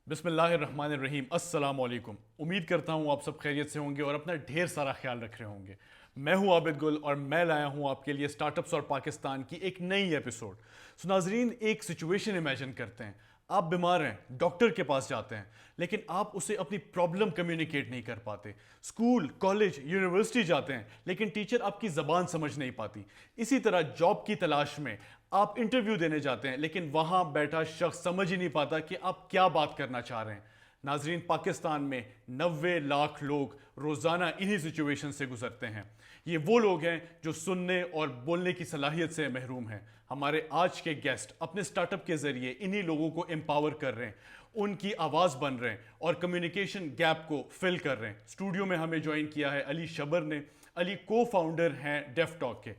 بسم اللہ الرحمن الرحیم. السلام علیکم. امید کرتا ہوں آپ سب خیریت سے ہوں گے اور اپنا ڈھیر سارا خیال رکھ رہے ہوں گے. میں ہوں عابد گل اور میں لایا ہوں آپ کے لیے سٹارٹ اپس اور پاکستان کی ایک نئی ایپیسوڈ. سو ناظرین، ایک سچویشن امیجن کرتے ہیں. آپ بیمار ہیں، ڈاکٹر کے پاس جاتے ہیں، لیکن آپ اسے اپنی پرابلم کمیونیکیٹ نہیں کر پاتے. اسکول، کالج، یونیورسٹی جاتے ہیں، لیکن ٹیچر آپ کی زبان سمجھ نہیں پاتی. اسی طرح جاب کی تلاش میں آپ انٹرویو دینے جاتے ہیں، لیکن وہاں بیٹھا شخص سمجھ ہی نہیں پاتا کہ آپ کیا بات کرنا چاہ رہے ہیں. ناظرین، پاکستان میں 90 لاکھ لوگ روزانہ انہی سچویشن سے گزرتے ہیں. یہ وہ لوگ ہیں جو سننے اور بولنے کی صلاحیت سے محروم ہیں. ہمارے آج کے گیسٹ اپنے سٹارٹ اپ کے ذریعے انہی لوگوں کو امپاور کر رہے ہیں، ان کی آواز بن رہے ہیں اور کمیونیکیشن گیپ کو فل کر رہے ہیں. اسٹوڈیو میں ہمیں جوائن کیا ہے علی شبر نے. علی کو فاؤنڈر ہیں ڈیف ٹاک کے.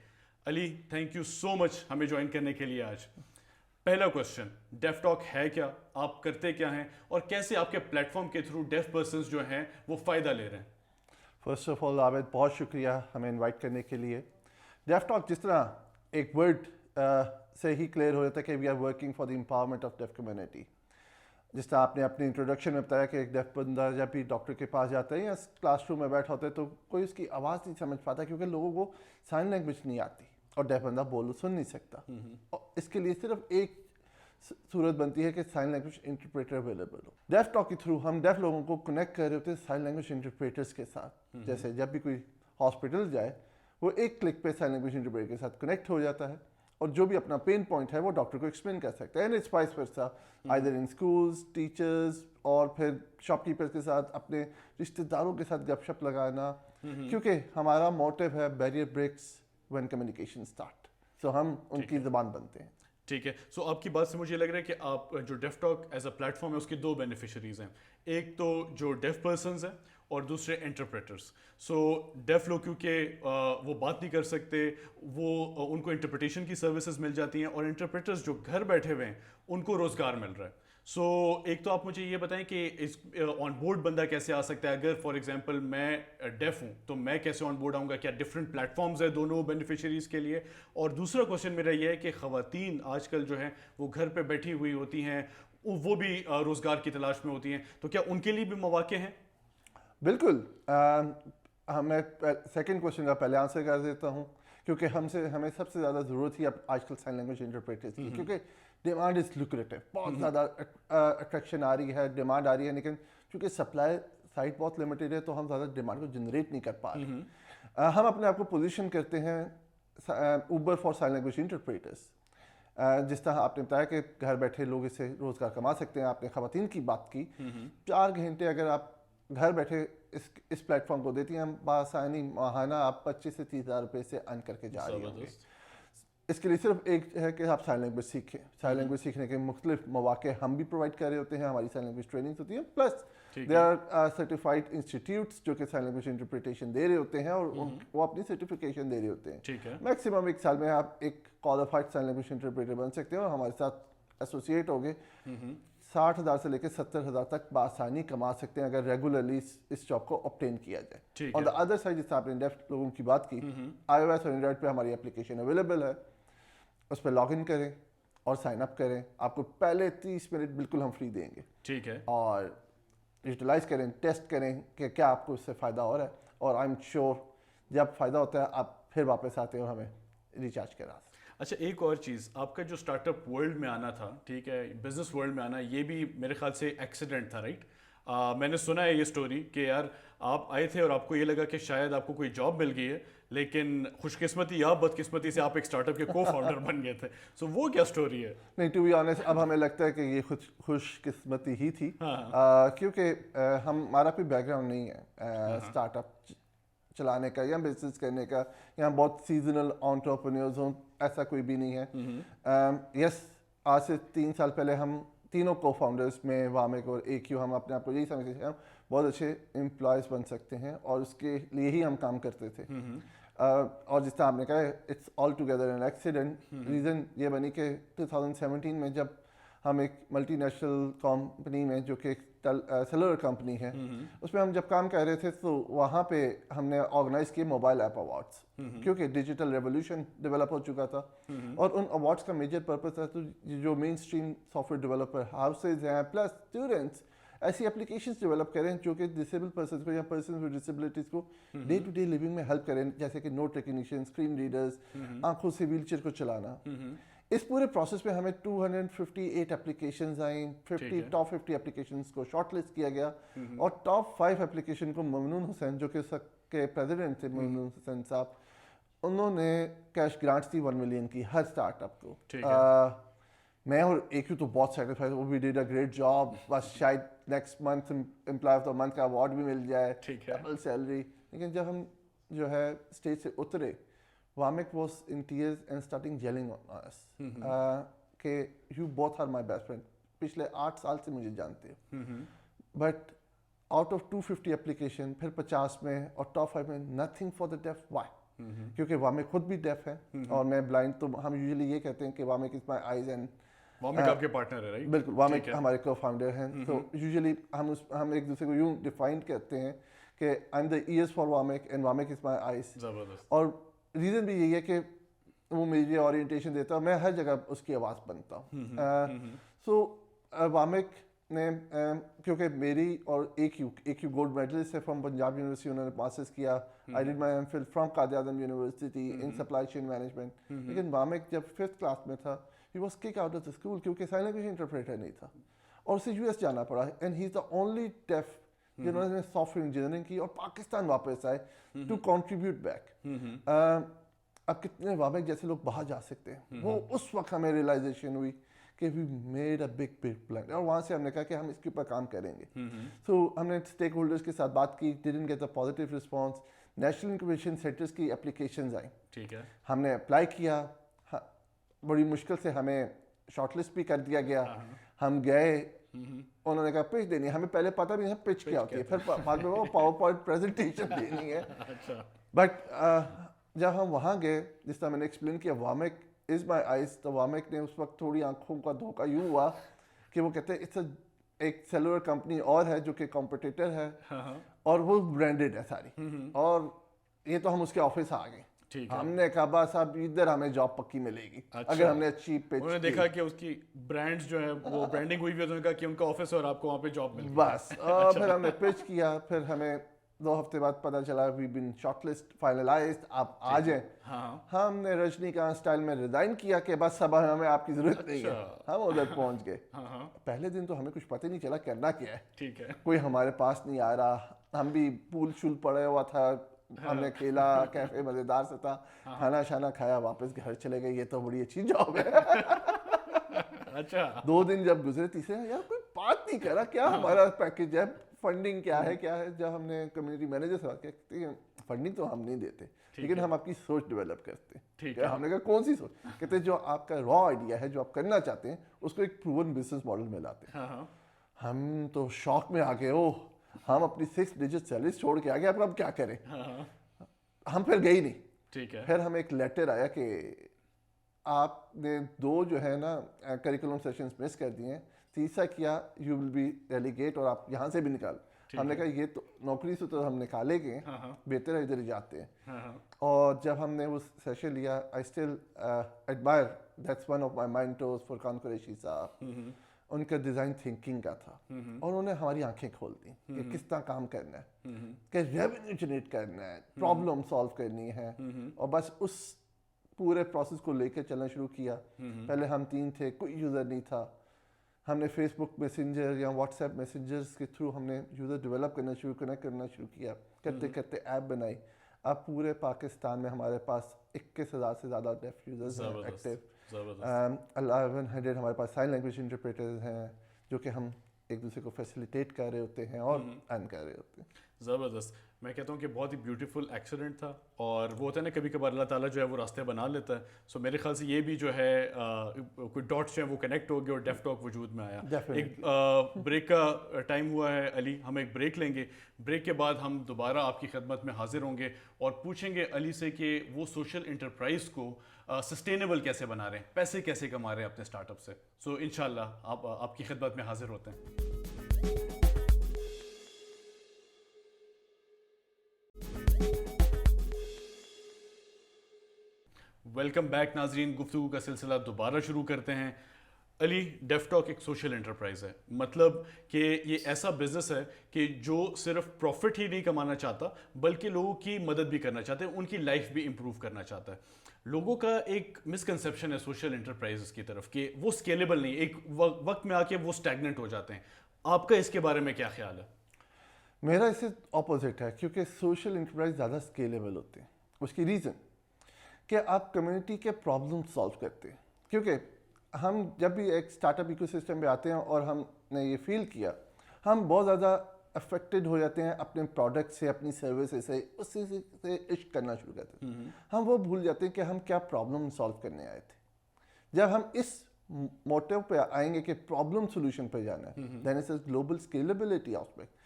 علی، تھینک یو سو مچ ہمیں جوائن کرنے کے لیے آج. پہلا کوشچن، ڈیف ٹاک ہے کیا، آپ کرتے کیا ہیں، اور کیسے آپ کے پلیٹ فارم کے تھرو ڈیف پرسنز جو ہیں وہ فائدہ لے رہے ہیں؟ فرسٹ آف آل عابد، بہت شکریہ ہمیں انوائٹ کرنے کے لیے. ڈیف ٹاک جس طرح ایک ورڈ سے ہی کلیئر ہو جاتا ہے کہ we are working for the empowerment of deaf community. جس طرح آپ نے اپنی انٹروڈکشن میں بتایا کہ ایک ڈیف بندہ جب بھی ڈاکٹر کے پاس جاتا ہے یا کلاس روم میں بیٹھا ہوتا ہے تو کوئی اس کی آواز نہیں سمجھ پاتا کیونکہ لوگوں کو سائن لینگویج نہیں آتی اور ڈیف بندہ سن نہیں سکتا. اور اس کے لیے صرف ایک صورت بنتی ہے کہ سائن لینگویج انٹرپریٹر اویلیبل ہو. ڈیف ٹاک کے تھرو ہم ڈیف لوگوں کو کنیکٹ کر رہے ہوتے ہیں سائن لینگویج انٹرپریٹرس کے ساتھ. جیسے جب بھی کوئی ہاسپٹل جائے وہ ایک کلک پہ سائن لینگویج انٹرپریٹر کے ساتھ کنیکٹ ہو جاتا ہے اور جو بھی اپنا پین پوائنٹ ہے وہ ڈاکٹر کو ایکسپلین کر سکتا ہے. And it's vice versa, either in schools, teachers اور پھر شاپ کیپرز کے ساتھ، اپنے رشتہ داروں کے ساتھ گپ شپ لگانا. کیونکہ ہمارا موٹیو ہے barrier breaks when communication start. So ہم ان کی زبان بنتے ہیں. ٹھیک ہے. سو آپ کی بات سے مجھے لگ رہا ہے کہ آپ جو deaf talk as a platform فارم ہے اس کے دو بینیفیشریز ہیں. ایک تو جو ڈیف پرسنز ہیں اور دوسرے انٹرپریٹرس. سو ڈیف لوگ کیونکہ وہ بات نہیں کر سکتے، وہ ان کو انٹرپریٹیشن کی سروسز مل جاتی ہیں، اور انٹرپریٹرس جو گھر بیٹھے ہوئے ہیں ان کو روزگار مل رہا ہے. سو ایک تو آپ مجھے یہ بتائیں کہ اس آن بورڈ بندہ کیسے آ سکتا ہے. اگر فار ایگزامپل میں ڈیف ہوں تو میں کیسے آن بورڈ آؤں گا؟ کیا ڈفرینٹ پلیٹ فارمز ہیں دونوں بینیفیشریز کے لیے؟ اور دوسرا کوشچن میرا یہ ہے کہ خواتین آج کل جو ہیں وہ گھر پہ بیٹھی ہوئی ہوتی ہیں، وہ بھی روزگار کی تلاش میں ہوتی ہیں، تو کیا ان کے لیے بھی مواقع ہیں؟ بالکل. میں سیکنڈ کوشچن کا پہلے آنسر کر دیتا ہوں کیونکہ ہمیں سب سے زیادہ ضرورت ہی اب آج کل سائن لینگویج انٹرپریٹرز کی، کیونکہ ڈیمانڈ از لوکریٹو. بہت زیادہ اٹریکشن آ رہی ہے، ڈیمانڈ آ رہی ہے، لیکن چونکہ سپلائی سائٹ بہت لمیٹیڈ ہے تو ہم زیادہ ڈیمانڈ کو جنریٹ نہیں کر پا رہے. ہم اپنے آپ کو پوزیشن کرتے ہیں Uber for sign language interpreters. جس طرح آپ نے بتایا کہ گھر بیٹھے لوگ اس سے روزگار کما سکتے ہیں. آپ نے خواتین کی بات کی. 4 گھنٹے اگر آپ گھر بیٹھے اس پلیٹ فارم کو دیتی ہیں، ہم بآسانی ماہانہ آپ 25 سے 30 ہزار روپے سے ارن کر کے جا رہے ہوں گے. اس کے لیے صرف ایک ہے کہ آپ سائن لینگویج سیکھیں. سائن لینگویج سیکھنے کے مختلف مواقع ہم بھی پرووائڈ کر رہے ہوتے ہیں. ہماری سائن لینگویج ٹریننگز ہوتی ہیں، plus they are certified institutes جو کہ سائن لینگویج انٹرپریٹیشن دے رہے ہوتے ہیں اور وہ اپنی سرٹیفکیشن دے رہے ہوتے ہیں. میکسیمم 1 سال میں آپ ایک کوالیفائڈ سائن لینگویج انٹرپریٹر بن سکتے ہیں اور ہمارے ساتھ ایسوسیٹ ہو گئے 60,000 سے لے کے 70,000 تک بآسانی کما سکتے ہیں اگر ریگولرلی اس جاب کو obtain کیا جائے. اور ادر سائڈ جس آپ نے ڈیف لوگوں کی بات کی، آئی او ایس اور اینڈرائڈ پہ ہماری اپلیکیشن اویلیبل ہے. اس پہ لاگ ان کریں اور سائن اپ کریں. آپ کو پہلے 30 منٹ بالکل ہم فری دیں گے. ٹھیک ہے. اور یوٹیلائز کریں، ٹیسٹ کریں کہ کیا آپ کو اس سے فائدہ ہو رہا ہے. اور آئی ایم شیور جب فائدہ ہوتا ہے آپ پھر واپس آتے ہیں اور ہمیں ریچارج کرا. اچھا، ایک اور چیز، آپ کا جو اسٹارٹ اپ ورلڈ میں آنا تھا، ٹھیک ہے، بزنس ورلڈ میں آنا، یہ بھی میرے خیال سے ایکسیڈنٹ تھا، رائٹ؟ میں نے سنا ہے یہ اسٹوری کہ یار آپ آئے تھے اور آپ کو یہ لگا کہ شاید آپ کو کوئی جاب مل گئی ہے، لیکن خوش قسمتی یا بد قسمتی سے آپ ایک اسٹارٹ اپ کے کو فاؤنڈر بن گئے تھے. سو وہ کیا اسٹوری ہے؟ نہیں، ٹو بی آنیسٹ اب ہمیں لگتا ہے کہ یہ خوش قسمتی ہی تھی، کیونکہ ہمارا کوئی بیک گراؤنڈ نہیں ہے اسٹارٹ اپ چلانے کا یا بزنس کرنے کا، یا بہت سیزنل انٹرپرینیورز ہوں، ایسا کوئی بھی نہیں ہے. یس، آج سے 3 سال پہلے ہم تینوں کو فاؤنڈرز میں وامک اور اے کیو، ہم اپنے آپ کو یہی سمجھتے تھے ہم بہت اچھے امپلائز بن سکتے ہیں اور اس کے لیے ہی ہم کام کرتے تھے. اور جس طرح آپ نے کہا it's all together an accident. Reason یہ بنی کہ 2017 میں جب ہم ایک ملٹی نیشنل کمپنی میں جو کہ سیلولر کمپنی ہے اس میں ہم جب کام کر رہے تھے تو وہاں پہ ہم نے آرگنائز کیے موبائل ایپ ایوارڈس، کیونکہ ڈیجیٹل ریولیوشن ڈیولپ ہو چکا تھا. اور ان ایوارڈس کا میجر پرپز تھا تو جو mainstream software developer houses ہیں پلس اسٹوڈنٹس ऐसी एप्लीकेशंस डेवलप करें जो कि डिसेबल पर्सन को या पर्सन विद डिसेबिलिटीज को डे टू डे लिविंग में हेल्प करें, जैसे कि नोट रिकग्निशन, स्क्रीन रीडर्स, आंखों से व्हीलचेयर को चलाना। इस पूरे प्रोसेस में हमें 258 एप्लीकेशंस आई, 50 टॉप 50 एप्लीकेशंस को शॉर्टलिस्ट किया गया और टॉप 5 एप्लीकेशन को ममनून हुसैन, जो कि के प्रेसिडेंट थे ममनून हुसैन साहब, उन्होंने कैश ग्रांट्स दी 1 मिलियन की हर स्टार्टअप को। मैं और AQ तो बहुत satisfied, we did a great job, बस शायद next month employee of the month का अवार्ड भी मिल जाए, डबल सैलरी। लेकिन जब हम जो है स्टेज से उतरे, Wamiq was in tears and starting yelling on us कि you both are my best friend, पिछले 8 साल से मुझे जानते हो, बट आउट ऑफ 250 एप्लीकेशन, फिर 50 में और टॉप 5 में, nothing for the deaf. Why? क्योंकि वामिक खुद भी डेफ है और मैं ब्लाइंड, तो हम यूजुअली ये कहते हैं कि Wamiq is my eyes and Wamiq आपके पार्टनर है, राइट? बिल्कुल, वामिक हमारे को फाउंडर हैं। तो यूजुअली हम एक दूसरे को यूं डिफाइन करते हैं कि I am the ears for Wamiq and Wamiq is my eyes. जबरदस्त। और रीज़न भी यही है कि वो मुझे ओरिएंटेशन देता है, मैं हर जगह उसकी आवाज़ बनता हूँ। सो वामिक ने क्योंकि मेरी और AQ गोल्ड मेडलिस्ट है फ्रॉम पंजाब यूनिवर्सिटी, उन्होंने मास्टर्स किया। I did my MPhil from Qadir university in supply chain management. लेकिन वामिक जब 5th क्लास में था, he was kick out of the school क्योंकि साइन लैंग्वेज इंटरप्रेटर नहीं था और उसे US जाना पड़ा, and he is the only deaf जिन्होंने सॉफ्टवेयर इंजीनियरिंग की और पाकिस्तान वापस आए टू कंट्रीब्यूट बैक। अब कितने वामिक जैसे लोग बाहर जा सकते हैं, वो उस वक्त हमें रियलाइजेशन हुई कि we made a big blunder, और वहाँ से हमने कहा कि हम इसके ऊपर काम करेंगे। सो हमने स्टेक होल्डर्स के साथ बात की, didn't get a positive response. National incubation centres की एप्लीकेशंस आई, ठीक है, हमने अप्लाई किया, बड़ी मुश्किल से हमें शॉर्टलिस्ट भी कर दिया गया। हम गए, उन्होंने कहा पिच देनी है, हमें पहले पता भी नहीं पिच क्या होती है, फिर बाद में वो पावर पॉइंट प्रेजेंटेशन देनी है। बट जब हम वहाँ गए, जिस तरह मैंने एक्सप्लेन किया, वामिक इज माई आइज, तो वामिक ने उस वक्त थोड़ी आंखों का धोखा यूँ हुआ कि वो कहते हैं एक सेलुलर कंपनी और है जो कि कॉम्पिटिटर है और वो ब्रांडेड है सारी, और ये तो हम उसके ऑफिस आ गए। हमने कहा बस अब इधर हमें जॉब पक्की मिलेगी। अच्छा। अगर हमने अच्छी पिच, उन्होंने देखा कि उसकी ब्रांड्स जो है वो ब्रांडिंग हुई भी, उन्होंने कहा कि उनका ऑफिस और आपको वहाँ पे जॉब मिल गई बस। अच्छा। फिर हमने पिच किया, फिर हमें 2 हफ्ते बाद पता चला वी बीन शॉर्टलिस्ट फाइनलाइज्ड, आप आ जाएं। हमने रजनीकांत स्टाइल में रिजाइन किया कि बस अब हमें आपकी जरूरत नहीं है। हम उधर पहुंच गए। पहले दिन तो हमें कुछ पता ही नहीं चला करना क्या है, ठीक है, कोई हमारे पास नहीं आ रहा, हम भी पूल शूल पड़े हुआ था, हमने खेला, कैफे मजेदार से था, खाना शाना खाया, वापस घर चले गए। ये तो बड़ी अच्छी जॉब है। अच्छा। 2 दिन जब गुजरे, तीसरे यार कोई बात नहीं करा, क्या हमारा पैकेज है, फंडिंग क्या है, क्या है। जब हमने कम्युनिटी मैनेजर से बात की, फंडिंग तो हम नहीं देते, लेकिन हम आपकी सोच डेवलप करते हैं। ठीक है, हमने कहा कौन सी सोच? कहते जो आपका रॉ आइडिया है, जो आप करना चाहते हैं, उसको एक प्रूवन बिजनेस मॉडल में लाते हैं। हम तो शॉक में आ गए, ओह हम अपनी 6 डिजिट सैलरी छोड़ के आ गए, अब क्या करें। हम फिर गए ही नहीं। ठीक है। फिर हमें एक लेटर आया कि आपने 2 जो है ना करिकुलम सेशंस मिस कर दिए हैं, तीसरा किया यू विल बी डेलीगेट और आप यहाँ से भी निकाल। हमने कहा ये तो नौकरी से तो हम निकालेंगे, बेहतर है इधर ही जाते हैं। और जब हमने वो सेशन लिया, I still admire, that's one of my mentors Furqan Qureshi साहब। उनका डिज़ाइन थिंकिंग का था और उन्होंने हमारी आंखें खोल दी कि किस तरह काम करना है, कि रेवेन्यू जनरेट करना है, प्रॉब्लम सॉल्व करनी है, और बस उस पूरे प्रोसेस को लेकर चलना शुरू किया। पहले हम 3 थे, कोई यूज़र नहीं था। हमने फेसबुक मैसेंजर या व्हाट्सएप मैसेंजर्स के थ्रू हमने यूज़र डेवलप करना शुरू, कनेक्ट करना शुरू किया। करते करते ऐप बनाई। अब पूरे पाकिस्तान में हमारे पास 21,000 से ज़्यादा डेफ यूज़र्स हैं एक्टिव। 1100 हमारे पास साइन लैंग्वेज इंटरप्रेटर्स हैं जो कि हम एक दूसरे को फैसिलिटेट कर रहे होते हैं और अर्न कर रहे होते हैं। ज़बरदस्त। मैं कहता हूँ कि बहुत ही ब्यूटीफुल एक्सीडेंट था, और वो होता है ना कभी कभार अल्लाह ताला जो है वो रास्ते बना लेता है। सो मेरे ख्याल से ये भी जो है कोई डॉट्स जो है वो कनेक्ट हो गए और डेफ टॉक वजूद में आया। एक ब्रेक का टाइम हुआ है अली, हम एक ब्रेक लेंगे। ब्रेक के बाद हम दोबारा आपकी खिदमत में हाजिर होंगे और पूछेंगे अली से कि वो सोशल इंटरप्राइज को सस्टेनेबल कैसे बना रहे हैं, पैसे कैसे कमा रहे हैं अपने स्टार्टअप से। सो इंशाल्लाह आप आपकी खिदमत में हाजिर होते हैं। वेलकम बैक नाजरीन, गुफ्तगू का सिलसिला दोबारा शुरू करते हैं। علی ڈیف ٹاک ایک سوشل انٹرپرائز ہے, مطلب کہ یہ ایسا بزنس ہے کہ جو صرف پروفٹ ہی نہیں کمانا چاہتا بلکہ لوگوں کی مدد بھی کرنا چاہتے ہیں, ان کی لائف بھی امپروو کرنا چاہتا ہے. لوگوں کا ایک مسکنسیپشن ہے سوشل انٹرپرائز کی طرف کہ وہ اسکیلیبل نہیں, ایک وقت میں آ کے وہ اسٹیگننٹ ہو جاتے ہیں. آپ کا اس کے بارے میں کیا خیال ہے؟ میرا اس سے اپوزٹ ہے, کیونکہ سوشل انٹرپرائز زیادہ اسکیلیبل ہوتے ہیں. اس کی ریزن کہ آپ کمیونٹی کے پرابلم سالو کرتے ہیں. کیونکہ ہم جب بھی ایک اسٹارٹ اپ ایکو سسٹم پہ آتے ہیں اور ہم نے یہ فیل کیا, ہم بہت زیادہ افیکٹڈ ہو جاتے ہیں اپنے پروڈکٹ سے, اپنی سروسز سے, اس سے عشق کرنا شروع کرتے ہیں. ہم وہ بھول جاتے ہیں کہ ہم کیا پرابلم سالو کرنے آئے تھے. جب ہم اس موٹو پہ آئیں گے کہ پرابلم سولوشن پہ جانا ہے, دین اٹس گلوبل اسکیلیبلٹی آسپیکٹ.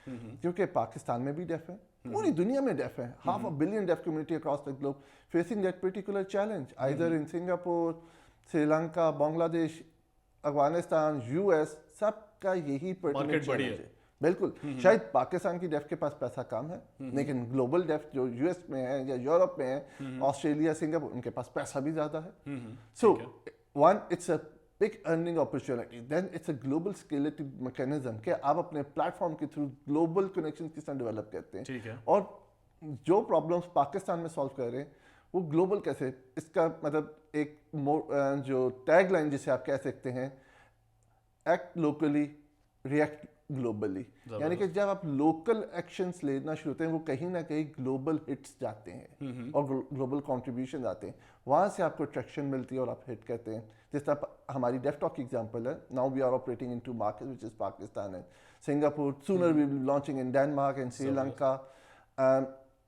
کیونکہ پاکستان میں بھی ڈیف ہے, پوری دنیا میں ڈیف ہے, 500 million deaf community across the globe facing that particular challenge, either in Singapore, Sri Lanka, Bangladesh, Afghanistan, US, سب کا یہی پرٹیکولر چیلنج ہے. بالکل, شاید پاکستان کی ڈیف کے پاس پیسہ کم ہے, لیکن گلوبل ڈیف جو US میں ہے یا یورپ میں ہے, آسٹریلیا, سنگاپور, ان کے پاس پیسہ بھی زیادہ ہے. So one, it's a big earning opportunity. Then it's a global scalability mechanism کہ آپ اپنے پلیٹ فارم کے تھرو گلوبل کنیکشن کس طرح ڈیولپ کرتے ہیں, اور جو پرابلمس پاکستان میں سالو کر رہے ہیں وہ گلوبل کیسے. اس کا مطلب ایک جو ٹیگ لائن جسے آپ کہہ سکتے ہیں, ایکٹ لوکلی ریئیکٹ گلوبلی. یعنی کہ جب آپ لوکل ایکشنس لینا شروع ہوتے ہیں, وہ کہیں نہ کہیں گلوبل ہٹس جاتے ہیں اور گلوبل کنٹریبیوشن آتے ہیں, وہاں سے آپ کو ٹریکشن ملتی ہے اور آپ ہٹ کرتے ہیں. جس طرح ہماری ڈیف ٹاک کی ایگزامپل ہے, now we are operating in 2 markets which is Pakistan and Singapore. Sooner we will be launching in Denmark and Sri Lanka.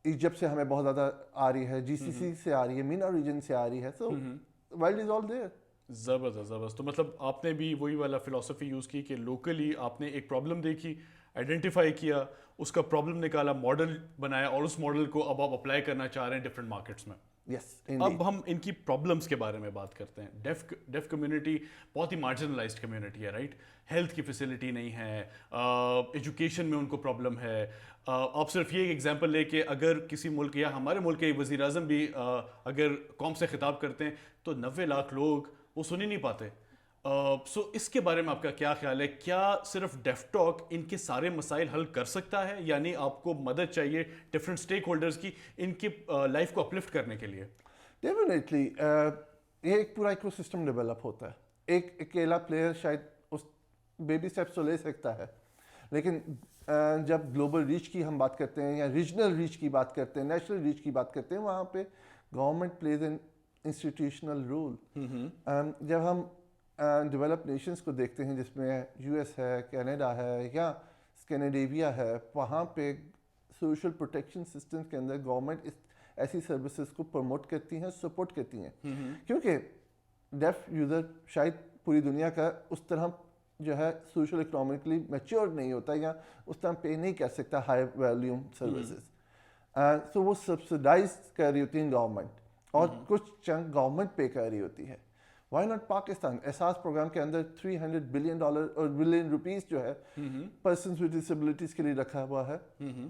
Egypt سے ہمیں بہت زیادہ آ رہی ہے, GCC سے آ رہی ہے, مینا ریجن سے آ رہی ہے. So world is all their. زبردست. تو مطلب آپ نے بھی وہی والا فلاسفی یوز کی کہ لوکلی آپ نے ایک پرابلم دیکھی, آئیڈینٹیفائی کیا, اس کا پرابلم نکالا, ماڈل بنایا, اور اس ماڈل کو اب آپ اپلائی کرنا چاہ رہے ہیں ڈفرینٹ مارکیٹس میں. یس, اب ہم ان کی پرابلمس کے بارے میں بات کرتے ہیں. ڈیف کمیونٹی بہت ہی مارجنلائزڈ کمیونٹی ہے, رائٹ. ہیلتھ کی فیسلٹی نہیں ہے, ایجوکیشن میں ان کو پرابلم ہے. آپ صرف یہ ایک ایگزامپل لے کہ اگر کسی ملک یا ہمارے ملک کے وزیر اعظم بھی اگر قوم سے خطاب کرتے ہیں تو 90 لاکھ لوگ وہ سن ہی نہیں پاتے. سو اس کے بارے میں آپ کا کیا خیال ہے؟ کیا صرف ڈیف ٹاک ان کے سارے مسائل حل کر سکتا ہے, یعنی آپ کو مدد چاہیے ڈفرینٹ اسٹیک ہولڈرز کی ان کی لائف کو اپلفٹ کرنے کے لیے؟ ڈیفینیٹلی یہ ایک پورا ایکو سسٹم ڈیولپ ہوتا ہے. ایک اکیلا پلیئر شاید اس بیبی اسٹیپس تو لے سکتا ہے, لیکن جب گلوبل ریچ کی ہم بات کرتے ہیں یا ریجنل ریچ کی بات کرتے ہیں, نیشنل ریچ کی بات کرتے ہیں, وہاں پہ government plays an institutional role. جب ہم ڈیولپ نیشنز کو دیکھتے ہیں جس میں US ہے, کینیڈا ہے یا اسکینیڈیویا ہے, وہاں پہ سوشل پروٹیکشن سسٹمز کے اندر گورنمنٹ ایسی سروسز کو پروموٹ کرتی ہیں, سپورٹ کرتی ہیں. کیونکہ ڈیف یوزر شاید پوری دنیا کا اس طرح جو ہے سوشل اکنامکلی میچور نہیں ہوتا یا اس طرح پے نہیں کر سکتا ہائی ویلیوم سروسز. سو وہ سبسڈائز کر رہی ہوتی ہیں گورنمنٹ, اور کچھ چنک گورنمنٹ پے کر رہی ہوتی ہے. وائی ناٹ پاکستان احساس پروگرام کے اندر $300 billion اور بلین روپیز جو ہے پرسنز ود ڈسیبلٹیز کے لیے رکھا ہوا ہے.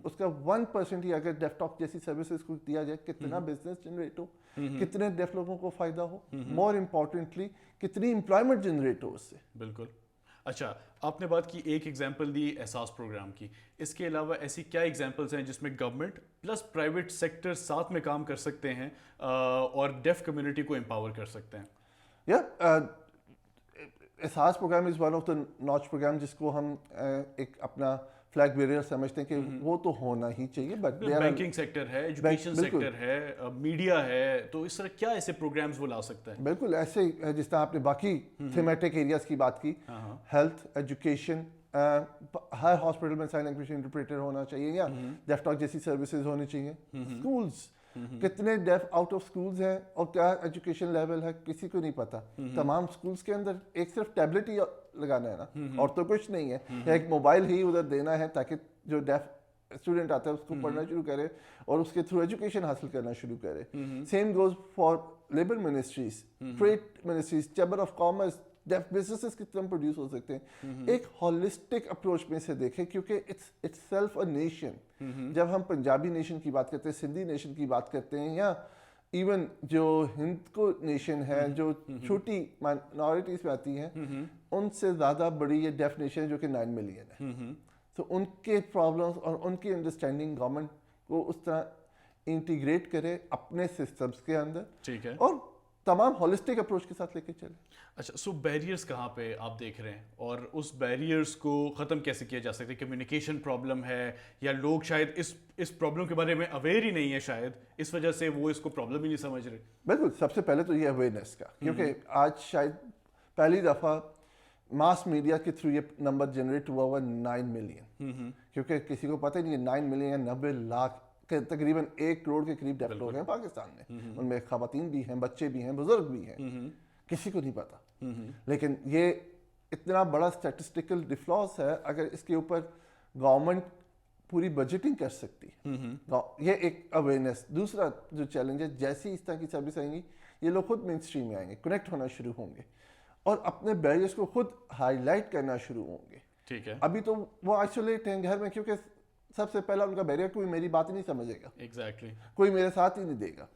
اس کا 1% ہی اگر ڈیف ٹاک جیسی سروسز کو دیا جائے, کتنا بزنس جنریٹ ہو, کتنے ڈیف لوگوں کو فائدہ ہو, مور امپورٹنٹلی کتنی امپلائمنٹ جنریٹ ہو اس سے. بالکل. اچھا, آپ نے بات کی ایک ایگزامپل دی احساس پروگرام کی, اس کے علاوہ ایسی کیا ایگزامپلس ہیں جس میں گورنمنٹ پلس پرائیویٹ سیکٹر ساتھ میں کام کر سکتے ہیں اور ڈیف کمیونٹی کو امپاور کر سکتے ہیں؟ Ehsaas program is one of the notch program جس کو ہم ایک اپنا فلیگ بیریئر سمجھتے ہیں کہ وہ تو ہونا ہی چاہیے. بٹ بینکنگ سیکٹر ہے, ایجوکیشن سیکٹر ہے, میڈیا ہے, تو اس طرح کیا ایسے پروگرامز وہ لا سکتا ہے؟ بالکل ایسے جس طرح آپ نے باقی تھیمیٹک ایریاز کی بات کی, ہیلتھ, ایجوکیشن, ہر ہاسپٹل میں سائن لینگویج انٹرپریٹر ہونا چاہیے یا ڈیف ٹاک جیسی سروسز ہونی چاہیے. اسکولز, کتنے ڈیف آؤٹ آف اسکولز ہیں اور کیا ایجوکیشن لیول ہے کسی کو نہیں پتا. تمام اسکولز کے اندر ایک صرف ٹیبلٹ ہی لگانا ہے نا, اور تو کچھ نہیں ہے, یا ایک موبائل ہی ادھر دینا ہے تاکہ جو ڈیف اسٹوڈنٹ آتا ہے اس کو پڑھنا شروع کرے اور اس کے تھرو ایجوکیشن حاصل کرنا شروع کرے. Same goes for labour ministries, trade ministries, chamber of commerce. Deaf businesses کتنے پروڈیوس ہو سکتے ہیں ایک ہولسٹک اپروچ میں سے دیکھیں, کیونکہ اٹس سیلف اے نیشن. جب ہم پنجابی نیشن کی بات کرتے ہیں, سندھی نیشن کی بات کرتے ہیں یا इवन जो हिंद को नेशन है जो छोटी माइनॉरिटीज में आती हैं उनसे ज़्यादा बड़ी ये डेफिनेशन जो कि 9 मिलियन है, तो उनके प्रॉब्लम्स और उनकी अंडरस्टैंडिंग गवर्नमेंट को उस तरह इंटीग्रेट करे अपने सिस्टम्स के अंदर, ठीक है, और तमाम होलिस्टिक अप्रोच के साथ लेके चले। अच्छा, सो बैरियर्स कहाँ पे आप देख रहे हैं और उस बैरियर्स को ख़त्म कैसे किया जा सकता है? कम्युनिकेशन प्रॉब्लम है या लोग शायद इस प्रॉब्लम के बारे में अवेयर ही नहीं है, शायद इस वजह से वो इसको प्रॉब्लम ही नहीं समझ रहे? बिल्कुल, सबसे पहले तो ये अवेयरनेस का, क्योंकि आज शायद पहली दफ़ा मास मीडिया के थ्रू ये नंबर जनरेट हुआ हुआ 9 मिलियन, क्योंकि किसी को पता ही नहीं है 9 मिलियन या 90 लाख के तकरीबन 1 करोड़ के करीब डेफ लोग हैं पाकिस्तान में, उनमें ख़वातीन भी हैं, बच्चे भी हैं, बुजुर्ग भी हैं, किसी को नहीं पता। लेकिन ये इतना बड़ा स्टैटिस्टिकल डिफ्लॉस है, अगर इसके ऊपर गवर्नमेंट पूरी बजटिंग कर सकती है, ये एक अवेयरनेस। दूसरा जो चैलेंज है, जैसे ही इस तरह की सर्विस आएंगी ये लोग खुद मेन स्ट्रीम में आएंगे, कनेक्ट होना शुरू होंगे और अपने बैरियर्स को खुद हाईलाइट करना शुरू होंगे। ठीक है, अभी तो वो आइसोलेट हैं घर में, क्योंकि सबसे पहला उनका बैरियर कोई मेरी बात ही नहीं समझेगा, एग्जैक्टली, कोई मेरे साथ ही नहीं देगा,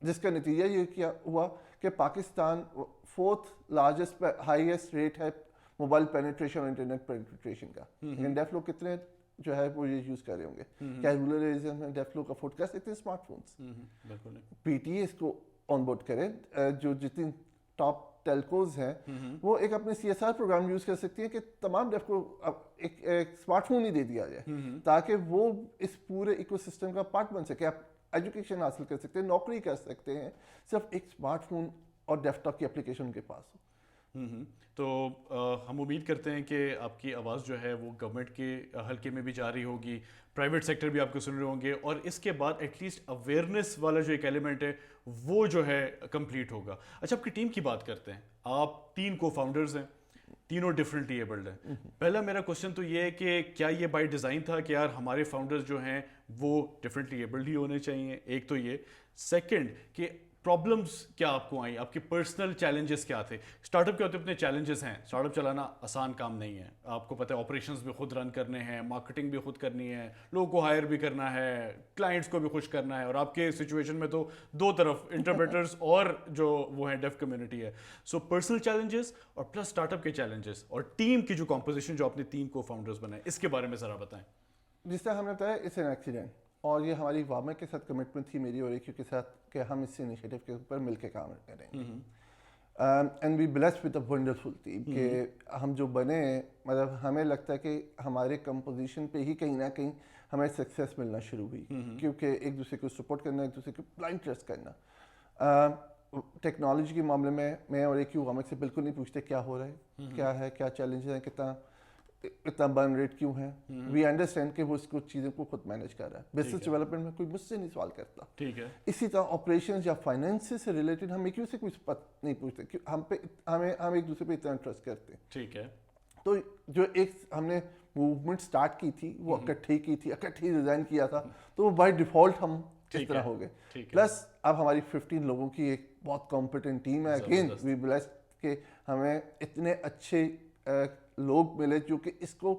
जिसका नतीजा ये क्या हुआ कि Pakistan 4th largest highest rate है मोबाइल पेनिट्रेशन और इंटरनेट पेनिट्रेशन का। लेकिन डेफ लोग कितने जो है वो ये यूज कर रहे होंगे? क्या रूरल एरिया में डेफ लोग अफोर्ड कर सकते हैं स्मार्टफोन्स? बिल्कुल नहीं। पीटीए इसको ऑनबोर्ड करें, जो जितनी टॉप टेलकोज हैं वो एक अपने CSR प्रोग्राम यूज कर सकती हैं कि तमाम डेफ को एक स्मार्टफोन ही दे दिया जाए, ताकि वो इस पूरे इकोसिस्टम का पार्ट बन सके। आप एजुकेशन हासिल कर सकते हैं, नौकरी कर सकते हैं, सिर्फ एक स्मार्टफोन और डेस्कटॉप की एप्लीकेशन के पास हो। तो हम उम्मीद करते हैं कि आपकी आवाज़ जो है वो गवर्नमेंट के हल्के में भी जा रही होगी, प्राइवेट सेक्टर भी आपको सुन रहे होंगे, और इसके बाद एटलीस्ट अवेयरनेस वाला जो एक एलिमेंट है वो जो है कंप्लीट होगा। अच्छा, आपकी टीम की बात करते हैं। आप 3 को फाउंडर्स हैं, तीनों डिफरेंटली एबल्ड हैं। पहला मेरा क्वेश्चन तो ये है कि क्या ये बाय डिज़ाइन था कि यार हमारे फाउंडर्स जो हैं वो डिफरेंटली एबल्ड ही होने चाहिए? एक तो ये। सेकंड, कि प्रॉब्लम्स क्या आपको आई, आपके पर्सनल चैलेंजेस क्या थे? स्टार्टअप के होते अपने चैलेंजेस हैं, स्टार्टअप चलाना आसान काम नहीं है, आपको पता है ऑपरेशंस भी खुद रन करने हैं, मार्केटिंग भी खुद करनी है, लोगों को हायर भी करना है, क्लाइंट्स को भी खुश करना है, और आपके सिचुएशन में तो दो तरफ इंटरप्रेटर्स और जो वो है डेफ कम्युनिटी है। सो पर्सनल चैलेंजेस और प्लस स्टार्टअप के चैलेंजेस और टीम की जो कॉम्पोजिशन जो आपने 3 को फाउंडर्स बनाए, इसके बारे में ज़रा बताएं। जिस तरह हमने बताया, इट्स एन एक्सीडेंट, और ये हमारी वामा के साथ कमिटमेंट थी, मेरी और एक के साथ, कि हम इस इनिशिएटिव के ऊपर मिलकर काम करेंगे। And we blessed with a wonderful team कि हम जो बने, मतलब हमें लगता है कि हमारे कंपोजिशन पे ही कहीं ना कहीं हमें सक्सेस मिलना शुरू हुई, क्योंकि एक दूसरे को सपोर्ट करना, एक दूसरे को ब्लाइंड ट्रस्ट करना। टेक्नोलॉजी के मामले में मैं और एक वामा से बिल्कुल नहीं पूछते क्या हो रहा है, क्या चैलेंजेस हैं, इतना बर्न रेट क्यों है। वी अंडरस्टैंड कि वो इसको चीज़ों को खुद मैनेज कर रहा है। बिजनेस डेवलपमेंट में कोई मुझसे नहीं सवाल करता, ठीक है। इसी तरह ऑपरेशंस या फाइनेंस से रिलेटेड हम एक दूसरे को नहीं पूछते, हम एक दूसरे पे इतना ट्रस्ट करते हैं, ठीक है। तो जो एक हमने मूवमेंट स्टार्ट की थी वो इकट्ठे की थी, इकट्ठे डिज़ाइन किया था, तो वो बाय डिफॉल्ट हम इस तरह हो गए। प्लस अब हमारी 15 लोगों की एक बहुत कॉम्पिटेंट टीम है। अगेन वी ब्लेस्ड कि हमें इतने अच्छे लोग मिले जो कि इसको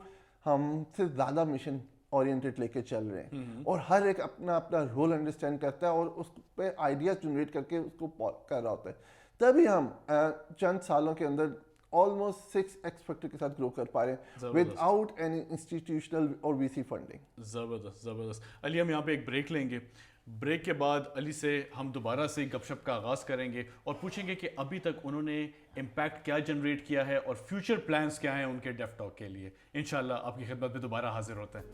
हमसे ज़्यादा मिशन ओरिएंटेड लेके चल रहे हैं, और हर एक अपना अपना रोल अंडरस्टैंड करता है और उस पर आइडिया जनरेट करके उसको कर रहा होता है। तभी हम चंद सालों के अंदर ऑलमोस्ट 6x फैक्टर के साथ ग्रो कर पा रहे हैं विदाउट एनी इंस्टीट्यूशनल और VC फंडिंग। ज़बरदस्त। अली, हम यहाँ पे एक ब्रेक लेंगे। ब्रेक के बाद अली से हम दोबारा से गपशप का आगाज़ करेंगे और पूछेंगे कि अभी तक उन्होंने इम्पैक्ट क्या जनरेट किया है और फ्यूचर प्लान्स क्या हैं उनके डेफ टॉक के लिए। इंशाल्लाह आपकी खिदमत में दोबारा हाजिर होते हैं।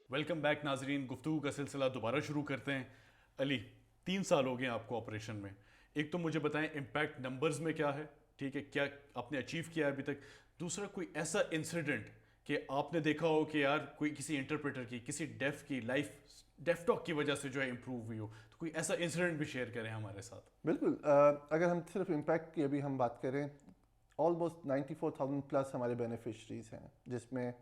वेलकम बैक नाजरीन, गुफ्तगू का सिलसिला दोबारा शुरू करते हैं। अली, 3 साल हो गए आपको ऑपरेशन में। एक तो मुझे बताएं इम्पैक्ट नंबर्स में क्या है, ठीक है, क्या आपने अचीव किया है अभी तक। दूसरा, कोई ऐसा इंसिडेंट कि आपने देखा हो कि यार कोई किसी इंटरप्रेटर की, किसी डेफ की लाइफ डेफ टॉक की वजह से जो है इम्प्रूव हुई हो, तो कोई ऐसा इंसिडेंट भी शेयर करें हमारे साथ। बिल्कुल। अगर हम सिर्फ इम्पैक्ट की अभी हम बात करें, ऑलमोस्ट 94,000 प्लस हमारे बेनिफिशरीज हैं, जिसमें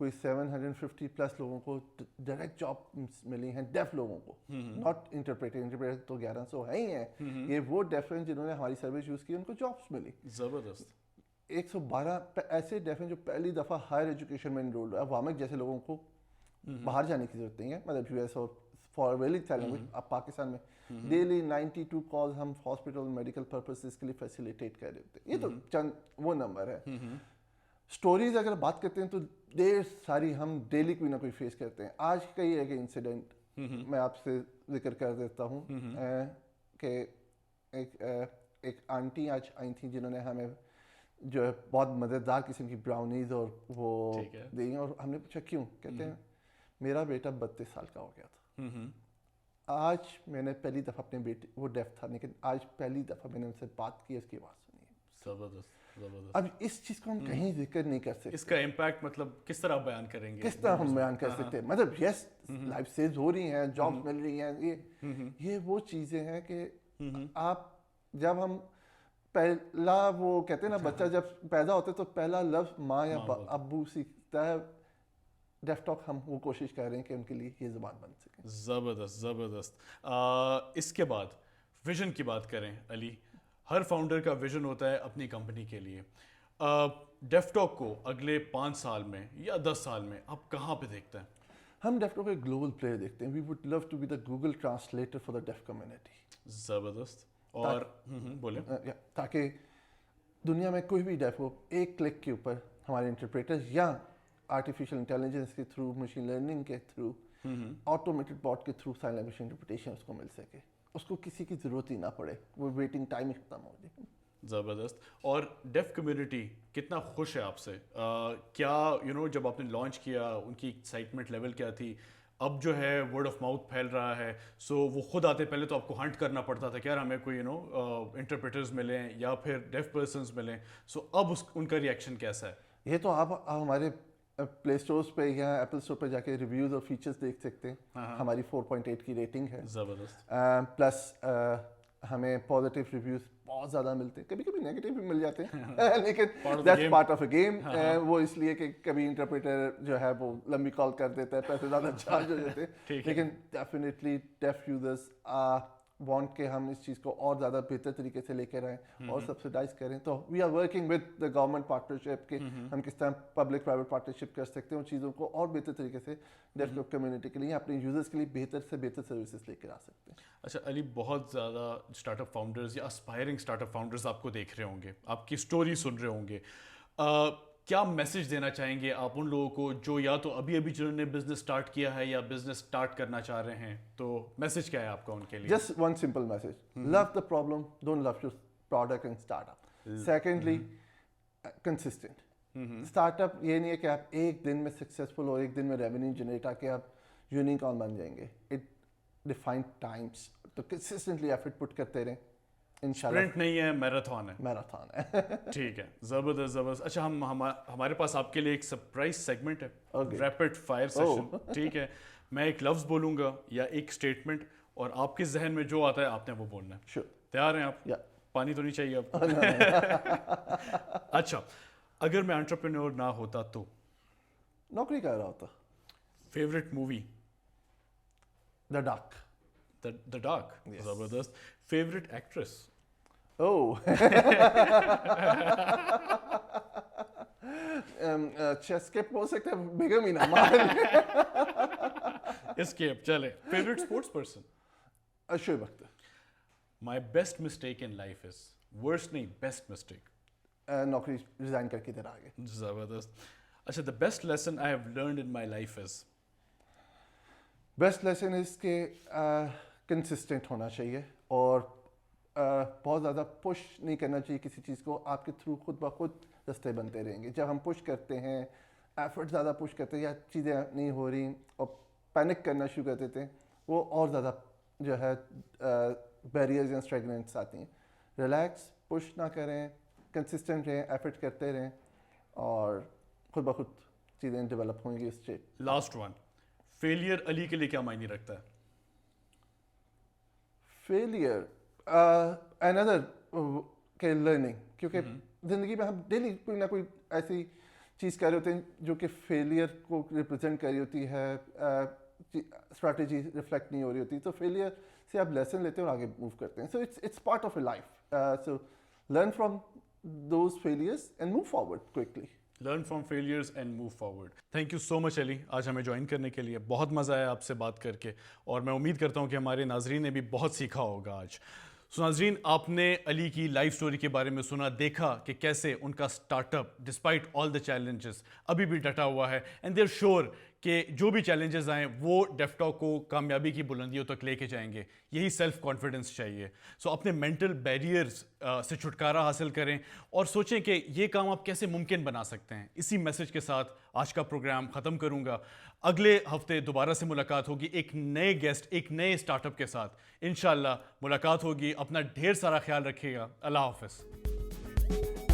कोई 750 प्लस लोगों को डायरेक्ट जॉब मिली हैं, डेफ लोगों को, नॉट इंटरप्रेटर तो 1100 है ही हैं। ये वो डेफ हैं जिन्होंने हमारी सर्विस यूज़ की, उनको जॉब्स मिली। ज़बरदस्त। 112 ऐसे डेफ हैं जो पहली दफ़ा हायर एजुकेशन में इनरोल्ड हुआ है। वामिक जैसे लोगों को बाहर जाने की जरूरत नहीं है, मतलब यूएस और फॉर वेली लैंग्वेज। अब पाकिस्तान में डेली 92 कॉल्स हम हॉस्पिटल मेडिकल पर्पसेस के लिए फैसिलिटेट कर रहे होते हैं। ये तो चंद वो नंबर है। स्टोरीज अगर बात करते हैं तो ढेर सारी हम डेली कोई ना कोई फेस करते हैं। आज का ही एक इंसिडेंट मैं आपसे जिक्र कर देता हूँ कि एक आंटी आज आई थी जिन्होंने हमें जो है बहुत मज़ेदार किस्म की ब्राउनीज और वो दी, और हमने पूछा क्यों, कहते हैं मेरा बेटा 32 साल का हो गया था। आज मैंने पहली दफ़ा अपने बेटे, वो डेफ था लेकिन आज पहली दफ़ा मैंने उनसे बात की, उसकी आवाज़ सुनी। जबरदस्त। अब इस चीज़ को हम कहीं जिक्र नहीं कर सकते। इसका इम्पैक्ट मतलब किस तरह बयान करेंगे, किस तरह हम बयान कर सकते हैं? मतलब यस, लाइफ सेव हो रही हैं, जॉब्स मिल रही हैं, ये वो चीज़ें हैं कि आप जब हम पहला वो कहते हैं ना, बच्चा जब पैदा होता है तो पहला लफ्ज़ माँ या अब्बू सीखता है। डेफ टॉक हम वो कोशिश कर रहे हैं कि उनके लिए ये ज़बान बन सके। ज़बरदस्त ज़बरदस्त। इसके बाद विजन की बात करें अली, हर फाउंडर का विजन होता है अपनी कंपनी के लिए। डेफटॉक को अगले 5 साल में या 10 साल में आप कहाँ पे देखते हैं? हम डेफटॉक को एक ग्लोबल प्लेयर देखते हैं। We would love to be the Google translator for the deaf community. ज़बरदस्त। और बोले ताकि दुनिया में कोई भी डेफ हो, एक क्लिक के ऊपर हमारे इंटरप्रेटर्स या आर्टिफिशियल इंटेलिजेंस के थ्रू, मशीन लर्निंग के थ्रू, ऑटोमेटेड बॉट के थ्रू साइन लैंग्वेज इंटरप्रिटेशन उसको मिल सके, उसको किसी की ज़रूरत ही ना पड़े, वो वेटिंग टाइम ही खत्म हो जाए। ज़बरदस्त। और डेफ कम्युनिटी कितना खुश है आपसे? क्या जब आपने लॉन्च किया उनकी एक्साइटमेंट लेवल क्या थी? अब जो है वर्ड ऑफ माउथ फैल रहा है, सो वो खुद आते, पहले तो आपको हंट करना पड़ता था कि यार हमें कोई इंटरप्रेटर्स मिलें या फिर डेफ पर्सन्स मिलें, सो अब उनका रिएक्शन कैसा है? ये तो आप हमारे प्ले स्टोर्स पे या एप्पल स्टोर पे जाके रिव्यूज़ और फीचर्स देख सकते हैं। हमारी 4.8 की रेटिंग है। ज़बरदस्त। प्लस हमें पॉजिटिव रिव्यूज़ बहुत ज़्यादा मिलते हैं, कभी कभी नेगेटिव भी मिल जाते हैं लेकिन that's part of a game. वो इसलिए कि कभी इंटरप्रेटर जो है वो लंबी कॉल कर देता है, पैसे ज़्यादा चार्ज हो जाते हैं। लेकिन डेफिनेटली डेफ यूजर्स वांट के हम इस चीज़ को और ज़्यादा बेहतर तरीके से लेकर आएँ और सब्सिडाइज करें। तो we are working with the government partnership के हम किस तरह पब्लिक प्राइवेट पार्टनरशिप कर सकते हैं, उन चीज़ों को और बेहतर तरीके से डेफ कम्युनिटी के लिए, अपने यूजर्स के लिए बेहतर से बेहतर सर्विसेज लेकर आ सकते हैं। अच्छा अली, बहुत ज़्यादा स्टार्टअप फाउंडर्स या एस्पायरिंग स्टार्टअप फाउंडर्स आपको देख रहे होंगे, आपकी स्टोरी सुन रहे होंगे, क्या मैसेज देना चाहेंगे आप उन लोगों को जो या तो अभी अभी जिन्होंने बिजनेस स्टार्ट किया है या बिजनेस स्टार्ट करना चाह रहे हैं? तो मैसेज क्या है आपका उनके लिए? Just one simple message, love the problem, don't love your product and startup. Secondly, consistent. Startup ये नहीं है कि आप एक दिन में सक्सेसफुल और एक दिन में रेवेन्यू जनरेट आके आप यूनिकॉर्न बन जाएंगे। इट डिफाइंड टाइम्स, तो कंसिस्टेंटली एफर्ट पुट करते रहें, इंशाल्लाह। स्प्रिंट नहीं है, मैराथन है। मैराथन है। ठीक है, ज़बरदस्त ज़बरदस्त। अच्छा, हमारे पास आपके लिए एक सरप्राइज सेगमेंट है, रैपिड फायर सेशन। ठीक है, मैं एक लफ्ज़ बोलूँगा या एक स्टेटमेंट, और आपके जहन में जो आता है आपने वो बोलना है। Sure. तैयार हैं आप? पानी तो नहीं चाहिए आपको? अच्छा, अगर मैं एंटरप्रेन्योर ना होता तो? नौकरी कर रहा होता। Favourite movie? The dark. The dark. ज़बरदस्त। Favourite actress? स्किप हो सकता है, बेगम ही ना मार। एस्केप, चले। Favourite sports person? Shoaib Akhtar. My best mistake in life is? Worst नहीं, बेस्ट मिस्टेक। नौकरी रिजाइन करके इधर आ गए। जबरदस्त। अच्छा, the best lesson I have learned in my life is? Best lesson is के कंसिस्टेंट होना चाहिए और बहुत ज़्यादा पुश नहीं करना चाहिए किसी चीज़ को। आपके थ्रू खुद ब खुद रास्ते बनते रहेंगे। जब हम पुश करते हैं, एफर्ट ज़्यादा पुश करते हैं या चीज़ें नहीं हो रही और पैनिक करना शुरू कर देते हैं, वो और ज़्यादा जो है बैरियर्स या स्ट्रेगनेंट्स आती हैं। रिलैक्स, पुश ना करें, कंसिस्टेंट रहें, एफर्ट करते रहें और खुद ब खुद चीज़ें डेवलप होंगी उस state. Last one, failure Ali के लिए क्या मायने रखता है? फेलियर अनदर के लर्निंग, क्योंकि ज़िंदगी में हम डेली कोई ना कोई ऐसी चीज़ कर रहे होते हैं जो कि फेलियर को रिप्रेजेंट कर रही होती है, स्ट्रैटेजी रिफ्लेक्ट नहीं हो रही होती, तो फेलियर से आप लेसन लेते हैं और आगे मूव करते हैं। So it's part of A life. So learn from those failures and move forward quickly. Learn from failures and move forward. Thank you so much Ali, आज हमें ज्वाइन करने के लिए. बहुत मज़ा आया आपसे बात करके और मैं उम्मीद करता हूँ कि हमारे नाजरीन ने भी बहुत सीखा होगा आज. सो नाजरीन, आपने अली की लाइफ स्टोरी के बारे में सुना, देखा कि कैसे उनका startup despite all the challenges अभी भी डटा हुआ है एंड दे आर श्योर कि जो भी चैलेंजेस आएँ वो डेफटॉक को कामयाबी की बुलंदियों तक लेके जाएंगे. यही सेल्फ कॉन्फिडेंस चाहिए. सो अपने मेंटल बैरियर्स से छुटकारा हासिल करें और सोचें कि ये काम आप कैसे मुमकिन बना सकते हैं. इसी मैसेज के साथ आज का प्रोग्राम ख़त्म करूँगा. अगले हफ्ते दोबारा से मुलाकात होगी एक नए गेस्ट, एक नए स्टार्टअप के साथ. इंशाल्लाह मुलाकात होगी. अपना ढेर सारा ख्याल रखिएगा. अल्लाह हाफ़िज़.